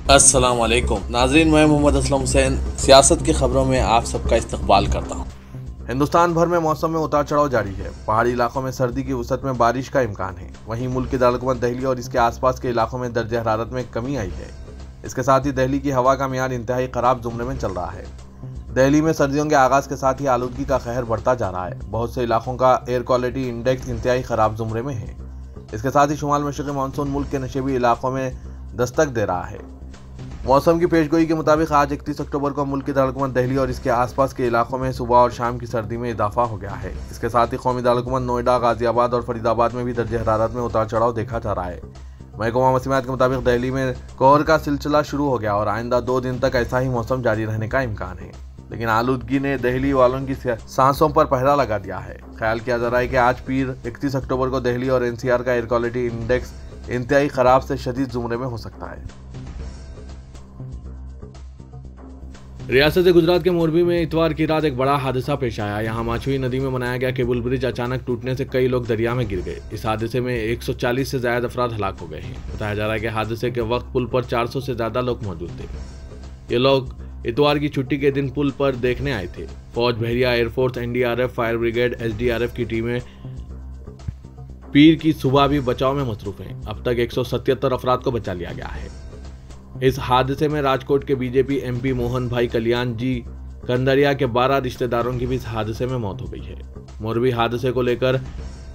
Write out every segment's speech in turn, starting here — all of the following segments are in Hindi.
अस्सलाम वालेकुम नाज़रीन, मैं मोहम्मद असलम हुसैन सियासत की खबरों में आप सबका इस्तकबाल करता हूँ। हिंदुस्तान भर में मौसम में उतार चढ़ाव जारी है। पहाड़ी इलाकों में सर्दी की वसअत में बारिश का इम्कान है। वहीं मुल्क की दारकूमत दिल्ली और इसके आसपास के इलाकों में दर्जे हरारत में कमी आई है। इसके साथ ही दिल्ली की हवा का मियार इंतहाई ख़राब जुमरे में चल रहा है। दिल्ली में सर्दियों के आगाज़ के साथ ही आलूदगी का कहर बढ़ता जा रहा है। बहुत से इलाकों का एयर क्वालिटी इंडेक्स इंतहाई ख़राब जुमरे में है। इसके साथ ही शुमाल मशरक़ी मानसून मुल्क के नशेबी इलाकों में दस्तक दे रहा है। मौसम की पेशगोई के मुताबिक आज 31 अक्टूबर को मुल्क की दारकूमत दिल्ली और इसके आसपास के इलाकों में सुबह और शाम की सर्दी में इजाफा हो गया है। इसके साथ ही कौमी दारकूमत नोएडा, गाजियाबाद और फरीदाबाद में भी दर्जे हरारत में उतार चढ़ाव देखा जा रहा है। महकमा मौसमियात के मुताबिक दिल्ली में कोहर का सिलसिला शुरू हो गया और आइंदा 2 दिन तक ऐसा ही मौसम जारी रहने का इम्कान है। लेकिन आलूदगी ने दिल्ली वालों की सांसों पर पहरा लगा दिया है। ख्याल किया जा रहा है कि आज पीर 31 अक्टूबर को दिल्ली और NCR का एयर क्वालिटी इंडेक्स इंतहाई खराब से शदीद जुमरे में हो सकता है। रियासत गुजरात के मोरबी में इतवार की रात एक बड़ा हादसा पेश आया। यहाँ माछुई नदी में बनाया गया केबल ब्रिज अचानक टूटने से कई लोग दरिया में गिर गए। इस हादसे में 140 से ज्यादा अफराद हलाक हो गए हैं। बताया जा रहा है कि हादसे के वक्त पुल पर 400 से ज्यादा लोग मौजूद थे। ये लोग इतवार की छुट्टी के दिन पुल पर देखने आए थे। फौज, बहरिया, air force, NDRF, fire brigade, SDRF की टीमें पीर की सुबह भी बचाव में मसरूफ हैं। अब तक 177 अफराद को बचा लिया गया है। इस हादसे में राजकोट के BJP MP मोहन भाई कल्याण जी कंदरिया के 12 रिश्तेदारों की भी इस हादसे में मौत हो गई है। मोरबी हादसे को लेकर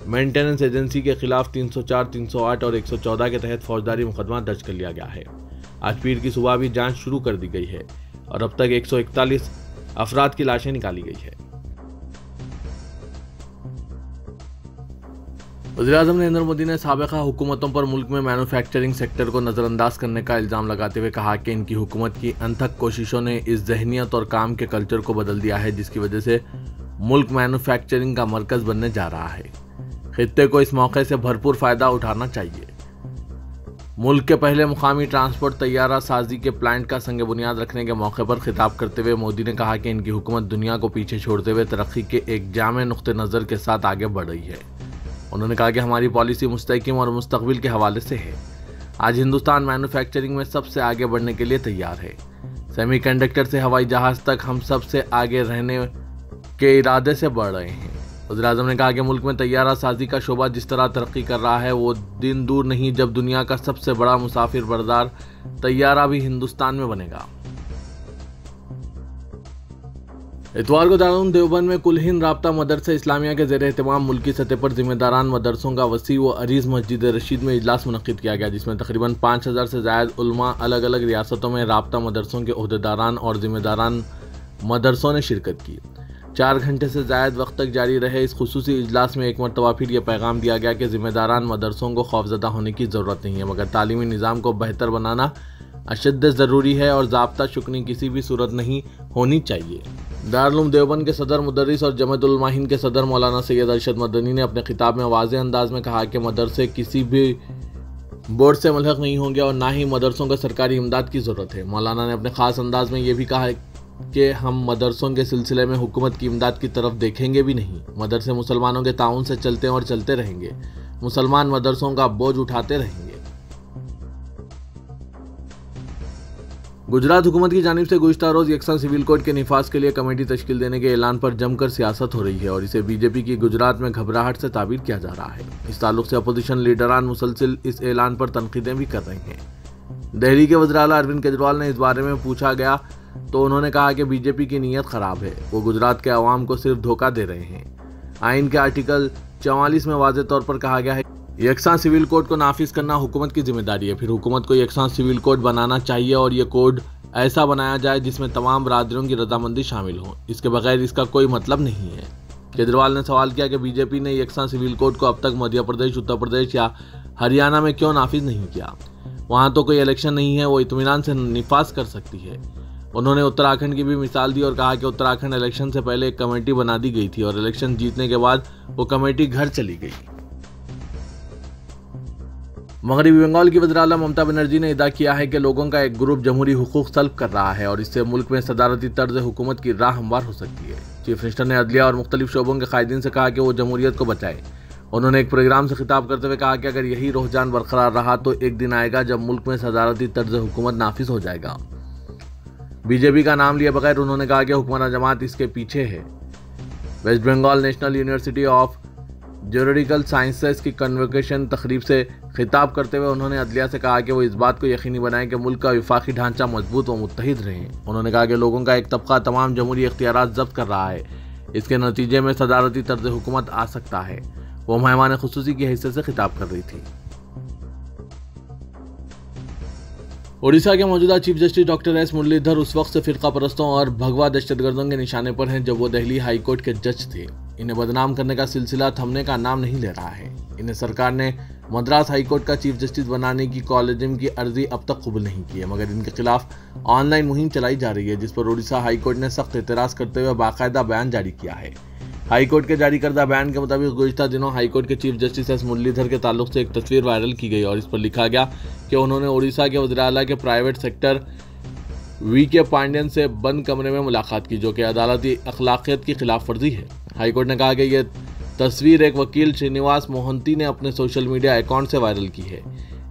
मेंटेनेंस एजेंसी के खिलाफ 304, 308 और 114 के तहत फौजदारी मुकदमा दर्ज कर लिया गया है। आज पीर की सुबह भी जांच शुरू कर दी गई है और अब तक 141 अफराद की लाशें निकाली गई है। वज़ीर-ए-आज़म नरेंद्र मोदी ने साबिक़ा हुकूमतों पर मुल्क में मैन्युफैक्चरिंग सेक्टर को नज़रअंदाज करने का इल्ज़ाम लगाते हुए कहा कि इनकी हुकूमत की अनथक कोशिशों ने इस ज़हनियत और काम के कल्चर को बदल दिया है जिसकी वजह से मुल्क मैन्युफैक्चरिंग का मरकज़ बनने जा रहा है। खित्ते को इस मौके से भरपूर फ़ायदा उठाना चाहिए। मुल्क के पहले मुकामी ट्रांसपोर्ट तैयारा साजी के प्लांट का संग बुनियाद रखने के मौके पर खिताब करते हुए मोदी ने कहा कि इनकी हुकूमत दुनिया को पीछे छोड़ते हुए तरक्की के एक जामे नुक्ते नज़र के साथ आगे बढ़ रही है। उन्होंने कहा कि हमारी पॉलिसी मुस्तहकम और मुस्तकबिल के हवाले से है। आज हिंदुस्तान मैन्युफैक्चरिंग में सबसे आगे बढ़ने के लिए तैयार है। सेमीकंडक्टर से हवाई जहाज तक हम सबसे आगे रहने के इरादे से बढ़ रहे हैं। वज़ीर-ए-आज़म ने कहा कि मुल्क में तैयारा साजी का शोबा जिस तरह तरक्की कर रहा है वो दिन दूर नहीं जब दुनिया का सबसे बड़ा मुसाफिर बरदार तैयारा भी हिंदुस्तान में बनेगा। इतवार को दारुल देवबंद में कुल हिंद राब्ता मदरसा इस्लामिया के ज़ेर एहतमाम मुल्की सतह पर जिम्मेदारान मदरसों का वसी व अरीज़ मस्जिद रशीद में इजलास मुनक़्क़िद किया गया जिसमें तकरीबन 5000 से ज़ायद उलमा अलग अलग रियासतों में राब्ता मदरसों के ओहदेदारान और जिम्मेदारान मदरसों ने शिरकत की। 4 घंटे से ज़ायद वक्त तक जारी रहे इस खुसूसी इजलास में एक मरतबा फिर यह पैगाम दिया गया कि जिम्मेदारान मदरसों को खौफज़दा होने की ज़रूरत नहीं है मगर तालीमी निज़ाम को बेहतर बनाना अशद ज़रूरी है और ज़ाब्ता शुकनी किसी भी सूरत नहीं होनी चाहिए। दारुल देवबंद के सदर मुदर्रिस और जमाअतुल उलमा-ए-हिंद के सदर मौलाना सैयद अरशद मदनी ने अपने खिताब में वाज़ेह अंदाज में कहा कि मदरसे किसी भी बोर्ड से मुल्हक नहीं होंगे और ना ही मदरसों को सरकारी इमदाद की ज़रूरत है। मौलाना ने अपने ख़ास अंदाज में ये भी कहा कि हम मदरसों के सिलसिले में हुकूमत की इमदाद की तरफ देखेंगे भी नहीं। मदरसे मुसलमानों के ताउन से चलते हैं और चलते रहेंगे। मुसलमान मदरसों का बोझ उठाते रहेंगे। गुजरात हुकूमत की जानिब से गुज़िश्ता रोज़ यकसा सिविल कोड के निफाज के लिए कमेटी तश्कील देने के ऐलान पर जमकर सियासत हो रही है और इसे BJP की गुजरात में घबराहट से ताबीर किया जा रहा है। इस ताल्लुक से अपोजिशन लीडरान मुसलसिल इस ऐलान पर तनकीदें भी कर रहे हैं। दिल्ली के वज़ीर आला अरविंद केजरीवाल ने इस बारे में पूछा गया तो उन्होंने कहा कि BJP की नीयत ख़राब है। वो गुजरात के अवाम को सिर्फ धोखा दे रहे हैं। आइन के आर्टिकल 44 में वाज़ेह तौर पर कहा गया है यकसा सिविल कोड को नाफिज करना हुकूमत की जिम्मेदारी है। फिर हुकूमत को यकसा सिविल कोड बनाना चाहिए और ये कोड ऐसा बनाया जाए जिसमें तमाम बरादरियों की रजामंदी शामिल हो। इसके बगैर इसका कोई मतलब नहीं है। केजरीवाल ने सवाल किया कि BJP ने यकसा सिविल कोड को अब तक मध्य प्रदेश, उत्तर प्रदेश या हरियाणा में क्यों नाफिज नहीं किया। वहाँ तो कोई इलेक्शन नहीं है, वो इत्मीनान से निफाज कर सकती है। उन्होंने उत्तराखंड की भी मिसाल दी और कहा कि उत्तराखंड इलेक्शन से पहले एक कमेटी बना दी गई थी और इलेक्शन जीतने के बाद वो कमेटी घर चली गई। मगरबी बंगाल की वज़ीर आला ममता बनर्जी ने इदा किया है कि लोगों का एक ग्रुप जमहूरी हुकूक तलब कर रहा है और इससे मुल्क में सदारती तर्ज हुकूमत की राह हमवार हो सकती है। चीफ मिनिस्टर ने अदलिया और मुख्तलिफ शोबों के कायदीन से कहा कि वो जमहूरियत को बचाएं। उन्होंने एक प्रोग्राम से खिताब करते हुए कहा कि अगर यही रुझान बरकरार रहा तो एक दिन आएगा जब मुल्क में सदारती तर्ज हुकूमत नाफिज हो जाएगा। बीजेपी का नाम लिए बगैर उन्होंने कहा कि हुक्मरान जमात इसके पीछे है। वेस्ट बंगाल नेशनल यूनिवर्सिटी ऑफ ज्यूरिडिकल साइंसेस की कन्वोकेशन तकरीब से खिताब करते हुए उन्होंने अदलिया से कहा कि वो इस बात को यकीनी बनाएं कि मुल्क का वफाकी ढांचा मजबूत व मुत्तहिद रहे। उन्होंने कहा कि लोगों का एक तबका तमाम जमहूरी इख्तियारात जब्त कर रहा है, इसके नतीजे में सदारती तर्ज हुकूमत आ सकता है। वो मेहमान खुसूसी की हैसियत से खिताब कर रही थी। ओडिशा के मौजूदा chief justice doctor S Muralidhar उस वक्त से फिरका परस्तों और भगवा दहशतगर्दों के निशाने पर हैं जब वो दिल्ली हाई कोर्ट के जज थे। इन्हें बदनाम करने का सिलसिला थमने का नाम नहीं ले रहा है। इन्हें सरकार ने मद्रास हाई कोर्ट का चीफ जस्टिस बनाने की कॉलेजियम की अर्जी अब तक कबूल नहीं की है, मगर इनके खिलाफ ऑनलाइन मुहिम चलाई जा रही है, जिस पर ओडिशा हाई कोर्ट ने सख्त एतराज करते हुए बाकायदा बयान जारी किया है। हाई कोर्ट के जारी करदा बयान के मुताबिक गुज़िश्ता दिनों हाई कोर्ट के चीफ जस्टिस एस मुरलीधर के ताल्लुक से एक तस्वीर वायरल की गई और इस पर लिखा गया कि उन्होंने ओडिशा के वज़ीर आला के प्राइवेट सेक्टर वी.के. पांड्यन से बंद कमरे में मुलाकात की, जो कि अदालती अखलाकियत की खिलाफ वर्जी है। हाई कोर्ट ने कहा कि यह तस्वीर एक वकील श्रीनिवास मोहंती ने अपने सोशल मीडिया अकाउंट से वायरल की है।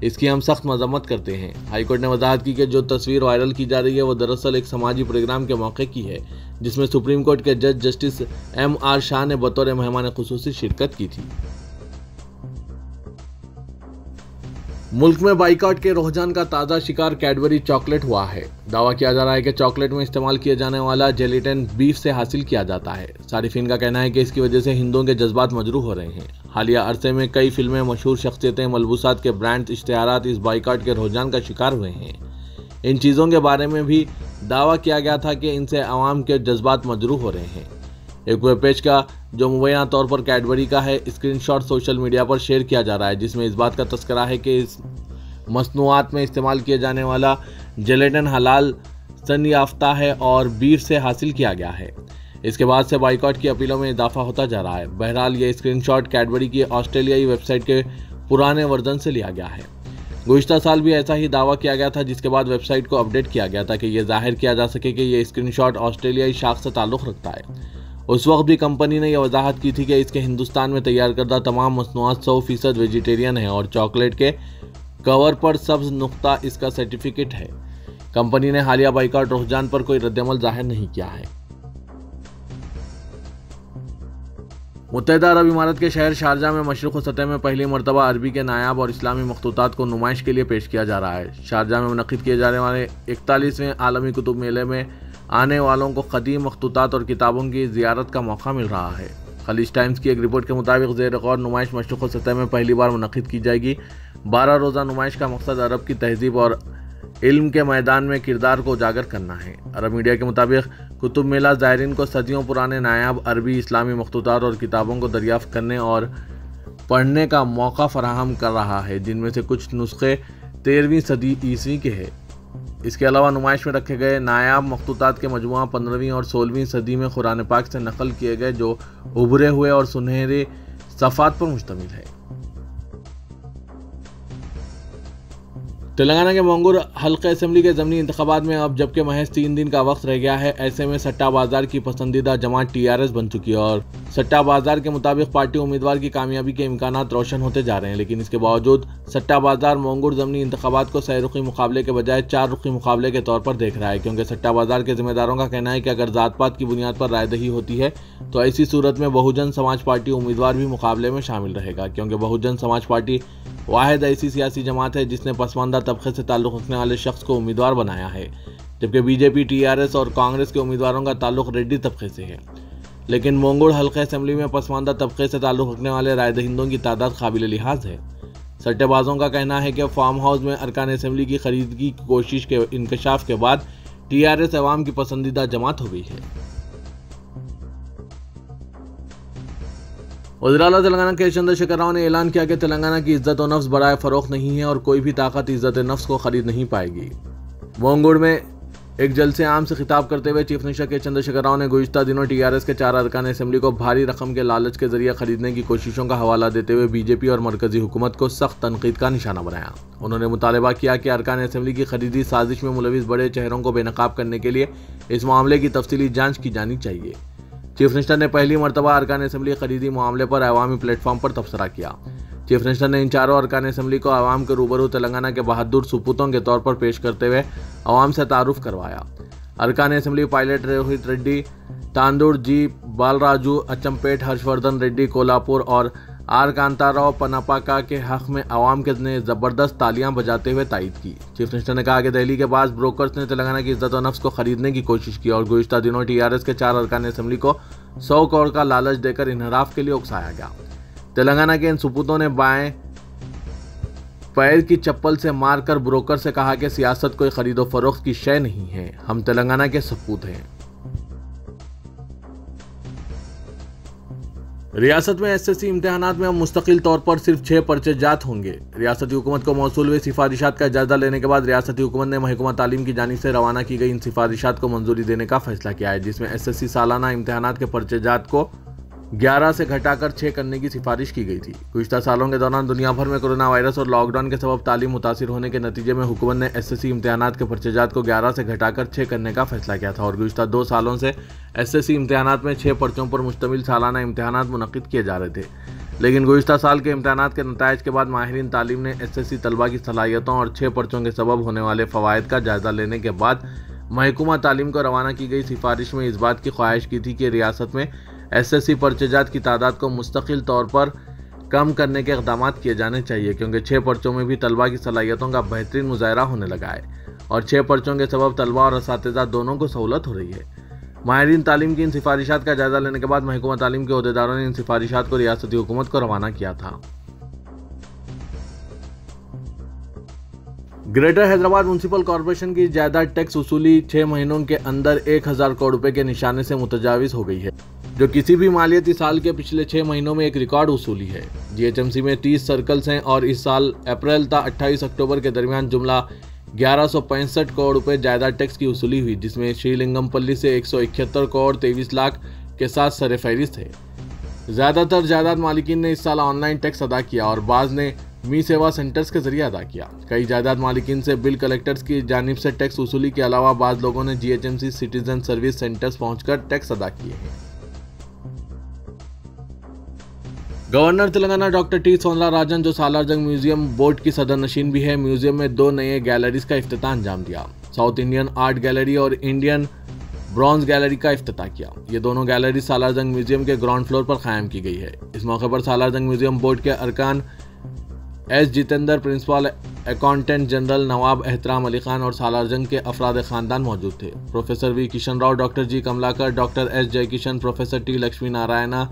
इसकी हम सख्त मजम्मत करते हैं। हाई कोर्ट ने वजाहत की कि जो तस्वीर वायरल की जा रही है वो दरअसल एक समाजी प्रोग्राम के मौके की है, जिसमें सुप्रीम कोर्ट के जज जस्टिस M.R. शाह ने बतौर मेहमान खुसूसी शिरकत की थी। मुल्क में बाइकआउट के रुझान का ताज़ा शिकार कैडबरी चॉकलेट हुआ है। दावा किया जा रहा है कि चॉकलेट में इस्तेमाल किया जाने वाला जेलेटिन बीफ से हासिल किया जाता है। सारिफीन का कहना है कि इसकी वजह से हिंदुओं के जज्बात मजरूह हो रहे हैं। हालिया अरसे में कई फिल्में, मशहूर शख्सियतें, मलबूसात के ब्रांड्स, इश्तिहारात इस बाइकआउट के रुझान का शिकार हुए हैं। इन चीज़ों के बारे में भी दावा किया गया था कि इनसे आवाम के जज्बात मजरूह हो रहे हैं। एक वेब पेज का जो मुबैना तौर पर कैडबरी का है, स्क्रीनशॉट सोशल मीडिया पर शेयर किया जा रहा है, जिसमें इस बात का तस्करा है कि इस मसनूआत में इस्तेमाल किया जाने वाला जेलेटिन हलाल सन याफ्ता है और बीफ से हासिल किया गया है। इसके बाद से बाइकआउट की अपीलों में इजाफा होता जा रहा है। बहरहाल ये स्क्रीनशॉट कैडबरी की ऑस्ट्रेलियाई वेबसाइट के पुराने वर्जन से लिया गया है। गुज़िश्ता साल भी ऐसा ही दावा किया गया था, जिसके बाद वेबसाइट को अपडेट किया गया ताकि ये जाहिर किया जा सके कि ये स्क्रीनशॉट ऑस्ट्रेलियाई शाख से ताल्लुक़ रखता है। उस वक्त भी कंपनी ने यह वजाहत की थी कि इसके हिंदुस्तान में तैयार करदा तमाम मसनूआत 100% वेजिटेरियन है और चॉकलेट के कवर पर सब्ज नुक्ता इसका सर्टिफिकेट है। कंपनी ने हालिया बाइकआउट रुझान पर कोई रद्दअमल जाहिर नहीं किया है। मुत्तहिदा अरब इमारात के शहर शारजा में मशरिक़ सतह में पहली मरतबा अरबी के नायाब और इस्लामी मखतूतात को नुमाइश के लिए पेश किया जा रहा है। शारजा में मुनक़िद किए जाने वाले 41वें आलमी कुतुब मेले में आने वालों को क़दीम मखतूतात और किताबों की ज़ियारत का मौका मिल रहा है। खलीज टाइम्स की एक रिपोर्ट के मुताबिक ज़ेर गौर नुमाइश मशरिक़ सतह में पहली बार मुनक़िद की जाएगी। 12 रोज़ा नुमाइश का मकसद अरब की तहज़ीब और इल्म के मैदान में किरदार को उजागर करना है। अरब मीडिया के मुताबिक कुतुब मेला ज़ायरीन को सदियों पुराने नायाब अरबी इस्लामी मखतूतात और किताबों को दरियाफ़्त करने और पढ़ने का मौका फराहम कर रहा है, जिनमें से कुछ नुस्खे 13वीं सदी ईस्वी के हैं। इसके अलावा नुमाइश में रखे गए नायाब मखतूतात के मजमुआ 15वीं और 16वीं सदी में कुरान पाक से नकल किए गए, जो उभरे हुए और सुनहरे सफ़ात पर मुश्तमिल है। तेलंगाना के मोंगूर हल्के असेंबली के ज़मीनी इंतखाबात में अब जबकि महज 3 दिन का वक्त रह गया है, ऐसे में सट्टा बाजार की पसंदीदा जमात TRS बन चुकी है और सट्टा बाजार के मुताबिक पार्टी उम्मीदवार की कामयाबी के इम्कानात रोशन होते जा रहे हैं। लेकिन इसके बावजूद सट्टा बाजार मोंगूर ज़मीनी इंतखाबात को सहरुखी मुकाबले के बजाय 4 रुखी मुकाबले के तौर पर देख रहा है, क्योंकि सट्टा बाजार के जिम्मेदारों का कहना है कि अगर ज़ात पात की बुनियाद पर रायदही होती है तो ऐसी सूरत में बहुजन समाज पार्टी उम्मीदवार भी मुकाबले में शामिल रहेगा, क्योंकि बहुजन समाज पार्टी वाहिद ऐसी सियासी जमात है जिसने पसमानदा तबके से ताल्लुक़ रखने वाले शख्स को उम्मीदवार बनाया है, जबकि बीजेपी, TRS और कांग्रेस के उम्मीदवारों का ताल्लुक़ रेड्डी तबके से है। लेकिन मोंगूर हल्के असेंबली में पसमानदा तबके से ताल्लुक़ रखने वाले रायदहिंदों की तादाद काबिल लिहाज है। सट्टेबाजों का कहना है कि फार्म हाउस में अरकान असेंबली की खरीदगी की कोशिश के इंकशाफ के बाद TRS अवाम की पसंदीदा जमात हो गई है। वज़ीर-ए-आला तेलंगाना के चंद्रशेखर राव ने ऐलान किया कि तेलंगाना की इज्जत व नफ्स बराए फ़रोख्त नहीं है और कोई भी ताकत इज्जत नफ्स को खरीद नहीं पाएगी। मोंगुड़ में एक जलसे आम से खिताब करते हुए चीफ मिनिस्टर के चंद्रशेखर राव ने गुज़िश्ता दिनों TRS के 4 अरकान असेंबली को भारी रकम के लालच के जरिए खरीदने की कोशिशों का हवाला देते हुए बीजेपी और मरकजी हुकूमत को सख्त तनकीद का निशाना बनाया। उन्होंने मुतालबा किया कि अरकान असेंबली की खरीदी साजिश में मुलविस बड़े चेहरों को बेनकाब करने के लिए इस मामले की तफसीली जाँच की जानी चाहिए। चीफ मिनिस्टर ने पहली मरतबा अरकान असेंबली खरीदी मामले पर अवामी प्लेटफॉर्म पर तबसरा किया। चीफ मिनिस्टर ने इन चारों अरकान असेंबली को अवाम के रूबरू तेलंगाना के बहादुर सपूतों के तौर पर पेश करते हुए अवाम से तारुफ करवाया। अरकान असेंबली पायलट रोहित रेड्डी, तांदूर जी बालराजू, अचमपेट हर्षवर्धन रेड्डी कोल्हापुर और आर कांताराव पनापाका के हक में अवाम के ने जबरदस्त तालियां बजाते हुए तायीद की। चीफ मिनिस्टर ने कहा कि दिल्ली के पास ब्रोकर्स ने तेलंगाना की इज्जत और नफ्स को खरीदने की कोशिश की और गुज़िश्ता दिनों टीआरएस के 4 अरकान असेंबली को 100 करोड़ का लालच देकर इन्हराफ के लिए उकसाया गया। तेलंगाना के इन सपूतों ने बाएं पैर की चप्पल से मारकर ब्रोकर से कहा कि सियासत कोई खरीदो फरोख्त की शय नहीं है, हम तेलंगाना के सपूत हैं। रियासत में एसएससी इम्तिहानात में अब मुस्तकिल तौर पर सिर्फ 6 पर्चे जात होंगे। रियासती हुकूमत को मौसूल हुई सिफारिशात का जायजा लेने के बाद रियासती हुकूमत ने महकमा तालीम की जानिब से रवाना की गई इन सिफारिशात को मंजूरी देने का फैसला किया है, जिसमें एसएससी सालाना इम्तिहानात के पर्चे जात को 11 से घटाकर 6 करने की सिफारिश की गई थी। गुज़िश्ता सालों के दौरान दुनिया भर में कोरोना वायरस और लॉकडाउन के सबब तालीम मुतासिर होने के नतीजे में हुकूमत ने एसएससी इम्तिहानात के पर्चेजात को 11 से घटाकर 6 करने का फैसला किया था और गुज़िश्ता 2 सालों से एसएससी इम्तिहानात में 6 पर्चों पर मुश्तमिल सालाना इम्तिहानात मुनक़िद किए जा रहे थे। लेकिन गुज़िश्ता साल के इम्तिहानात के नताइज के बाद माहिरीन तालीम ने एसएससी तलबा की सलाहियतों और 6 पर्चों के सबब होने वाले फ़वाइद का जायज़ा लेने के बाद महकमा तालीम को रवाना की गई सिफारिश में इस बात की ख्वाहिश की थी कि रियासत में एसएससी पर्चेजात की तादाद को मुस्तकिल तौर पर कम करने के इक़दाम किए जाने चाहिए, क्योंकि 6 पर्चों में भी तलबा की सलाहियतों का बेहतरीन मुजाहरा होने लगा है और 6 पर्चों के सबब तलबा और असातिज़ा दोनों को सहूलत हो रही है। माहिरीन तालीम की इन सिफारिशात का जायजा लेने के बाद महकमा तालीम के अहदेदारों ने इन सिफारिशात को रियासती हुकूमत को रवाना किया था। ग्रेटर हैदराबाद म्यूनसिपल कॉरपोरेशन की जायदाद टैक्स वसूली 6 महीनों के अंदर 1000 करोड़ रुपए के निशाने से मुतजाविज हो गई है, जो किसी भी मालियाती साल के पिछले 6 महीनों में एक रिकॉर्ड वसूली है। जीएचएमसी में 30 सर्कल्स हैं और इस साल अप्रैल था 28 अक्टूबर के दरमियान जुमला 1165 करोड़ रुपए जायदाद टैक्स की वसूली हुई, जिसमें श्रीलिंगमपल्ली से 171 करोड़ 23 लाख के साथ सरफहरिस्त है। ज़्यादातर जायदाद मालिकीन ने इस साल ऑनलाइन टैक्स अदा किया और बाज़ ने मी सेवा सेंटर्स के जरिए अदा किया। कई जायदाद मालिकीन से बिल कलेक्टर्स की जानिब से टैक्स वसूली के अलावा बाज़ लोगों ने जीएचएमसी सिटीजन सर्विस सेंटर्स पहुंचकर टैक्स अदा किए हैं। गवर्नर तेलंगाना डॉक्टर टी सोंदरराजन, जो सालारजंग म्यूजियम बोर्ड की सदरनशीन भी है, म्यूजियम में 2 नए गैलरीज का इफ्तिताह अंजाम दिया। साउथ इंडियन आर्ट गैलरी और इंडियन ब्रॉन्ज गैलरी का इफ्तिताह किया। ये दोनों गैलरी सालारजंग म्यूजियम के ग्राउंड फ्लोर पर कायम की गई है। इस मौके पर सालारजंग म्यूजियम बोर्ड के अरकान S Jitendra, principal accountant general Nawab Ehtram Ali Khan और सालारजंग के अफराद खानदान मौजूद थे। Professor V Kishan Rao, doctor G Kamalakar, doctor S Jaikishan, professor T Lakshmi Narayana,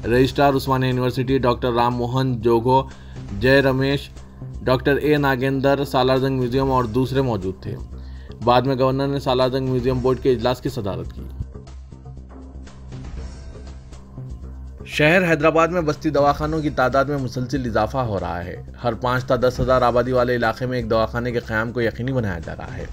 registrar Osmania university doctor Ram Mohan Jogo, Jai Ramesh, doctor A Nagendra Salar Jung museum और दूसरे मौजूद थे। बाद में गवर्नर ने सालारजंग म्यूजियम बोर्ड के इजलास की सदारत की। शहर हैदराबाद में बस्ती दवाखानों की तादाद में मुसलसिल इजाफा हो रहा है। हर 5 था 10,000 आबादी वाले इलाके में एक दवाखाने के क़याम को यकीनी बनाया जा रहा है।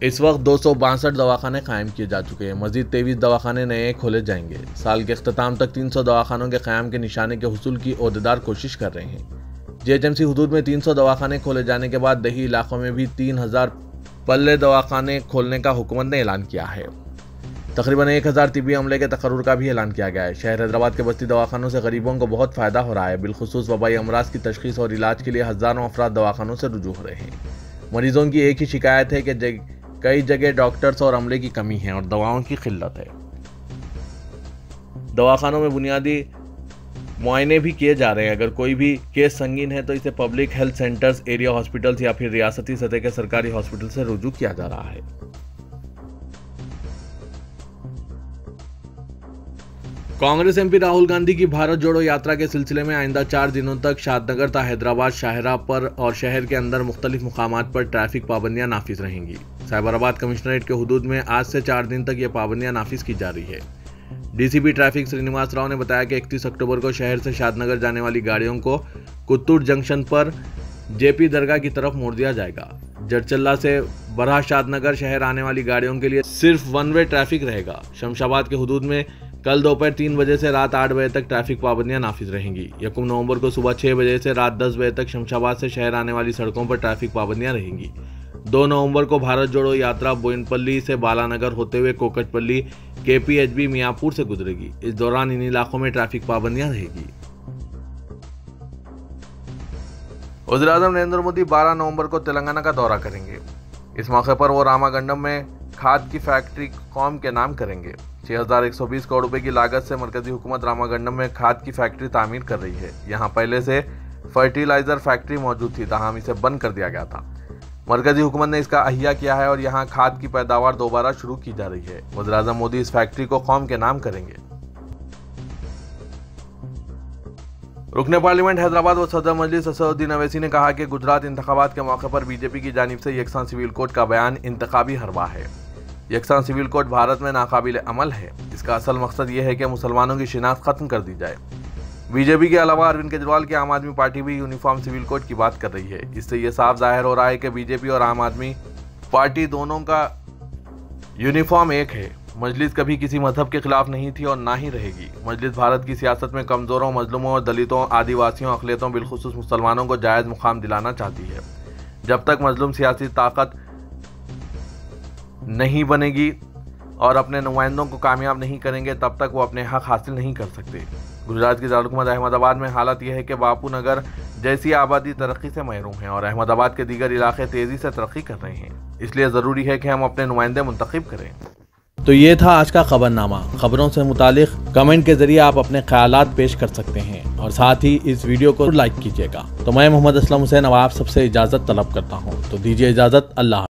इस वक्त 262 दवाखाने कायम किए जा चुके हैं। मजीद 23 दवाखाने नए खोले जाएंगे। साल के अख्ताम तक 300 दवाखानों के क़याम के निशाने के हुसूल की ओहदेदार कोशिश कर रहे हैं। जीएचएमसी हुदूद में 300 दवाखाने खोले जाने के बाद दही इलाकों में भी 3000 पल्ले दवाखाने खोलने का हुकूमत ने ऐलान किया है। तकरीबन 1000 तिब्बी अमले के तकर्रुर का भी ऐलान किया गया है। शहर हैदराबाद के बस्ती दवाखानों से गरीबों को बहुत फ़ायदा हो रहा है। बिलखुसूस वबाई अमराज की तशखीस और इलाज के लिए हज़ारों अफराद दवाखानों से रुजू हो रहे हैं। मरीजों की एक ही शिकायत है कि कई जगह डॉक्टर्स और अमले की कमी है और दवाओं की किल्लत है। दवाखानों में बुनियादी मुआयने भी किए जा रहे हैं। अगर कोई भी केस संगीन है तो इसे public health centres, area hospitals या फिर रियासती सतह के सरकारी हॉस्पिटल से रुजू किया जा रहा है। कांग्रेस एमपी राहुल गांधी की भारत जोड़ो यात्रा के सिलसिले में आइंदा 4 दिनों तक शादनगर ता हैदराबाद शाहरा पर और शहर के अंदर मुख्तलिफ मुकामात पर ट्रैफिक पाबंदियां नाफिज रहेंगी। साइबराबाद कमिश्नरेट के हुदूद में आज से 4 दिन तक ये पाबंदियां नाफिज की जा रही है। डीसीपी ट्रैफिक श्रीनिवास राव ने बताया कि 31 अक्टूबर को शहर से शादनगर जाने वाली गाड़ियों को कुत्तूर जंक्शन पर जेपी दरगाह की तरफ मोड़ दिया जाएगा। जड़चल्ला से बरहा शादनगर शहर आने वाली गाड़ियों के लिए सिर्फ 1 वे ट्रैफिक रहेगा। शमशाबाद के हुदूद में कल दोपहर 3 बजे से रात 8 बजे तक ट्रैफिक पाबंदियां नाफिज रहेंगी। 1 नवंबर को सुबह 6 बजे से रात 10 बजे तक शमशाबाद से शहर आने वाली सड़कों पर ट्रैफिक पाबंदियां रहेंगी। 2 नवंबर को भारत जोड़ो यात्रा बोयनपल्ली से बालानगर होते हुए कोकटपल्ली KPHB मियाँपुर से गुजरेगी। इस दौरान इन इलाकों में ट्रैफिक पाबंदियां रहेगी। वज़ीर-ए-आज़म नरेंद्र मोदी 12 नवंबर को तेलंगाना का दौरा करेंगे। इस मौके पर वो रामागंडम में खाद की फैक्ट्री कौम के नाम करेंगे। 6120 करोड़ रुपए की लागत से मरकजी हुकूमत रामागंडम में खाद की फैक्ट्री तामीर कर रही है। यहाँ पहले से फर्टिलाइजर फैक्ट्री मौजूद थी, ताहम इसे बंद कर दिया गया था। मरकजी हुकूमत ने इसका अहिया किया है और यहाँ खाद की पैदावार दोबारा शुरू की जा रही है। वज़ीर-ए-आज़म मोदी इस फैक्ट्री को कौम के नाम करेंगे। रुकने पार्लियामेंट हैदराबाद व सदर मजलिस असदुद्दीन अवैसी ने कहा कि गुजरात इंतखाबात के मौके पर बीजेपी की जानिब से यकसान सिविल कोड का बयान इंतखाबी हरबा है। यकसान सिविल कोड भारत में नाकाबिल अमल है। इसका असल मकसद यह है कि मुसलमानों की शिनाख्त खत्म कर दी जाए। बीजेपी के अलावा अरविंद केजरीवाल की आम आदमी पार्टी भी यूनिफॉर्म सिविल कोड की बात कर रही है। इससे यह साफ जाहिर हो रहा है कि बीजेपी और आम आदमी पार्टी दोनों का यूनिफॉर्म एक है। मजलिस कभी किसी मजहब के खिलाफ नहीं थी और ना ही रहेगी। मजलिस भारत की सियासत में कमजोरों, मजलूमों और दलितों, आदिवासियों, अक़लियतों, बिलखुसूस मुसलमानों को जायज़ मुकाम दिलाना चाहती है। जब तक मजलूम सियासी ताकत नहीं बनेगी और अपने नुमाइंदों को कामयाब नहीं करेंगे, तब तक वो अपने हक हासिल नहीं कर सकते। गुजरात की दारुल हुकूमत अहमदाबाद में हालत यह है कि बापू नगर जैसी आबादी तरक्की से महरूम है और अहमदाबाद के दीगर इलाके तेज़ी से तरक्की कर रहे हैं। इसलिए ज़रूरी है कि हम अपने नुमाइंदे मुंतखब करें। तो ये था आज का खबरनामा। खबरों से मुतालिक कमेंट के जरिए आप अपने ख्यालात पेश कर सकते हैं और साथ ही इस वीडियो को लाइक कीजिएगा। तो मैं मोहम्मद असलम हुसैन अब आप सबसे इजाज़त तलब करता हूँ। तो दीजिए इजाज़त। अल्लाह।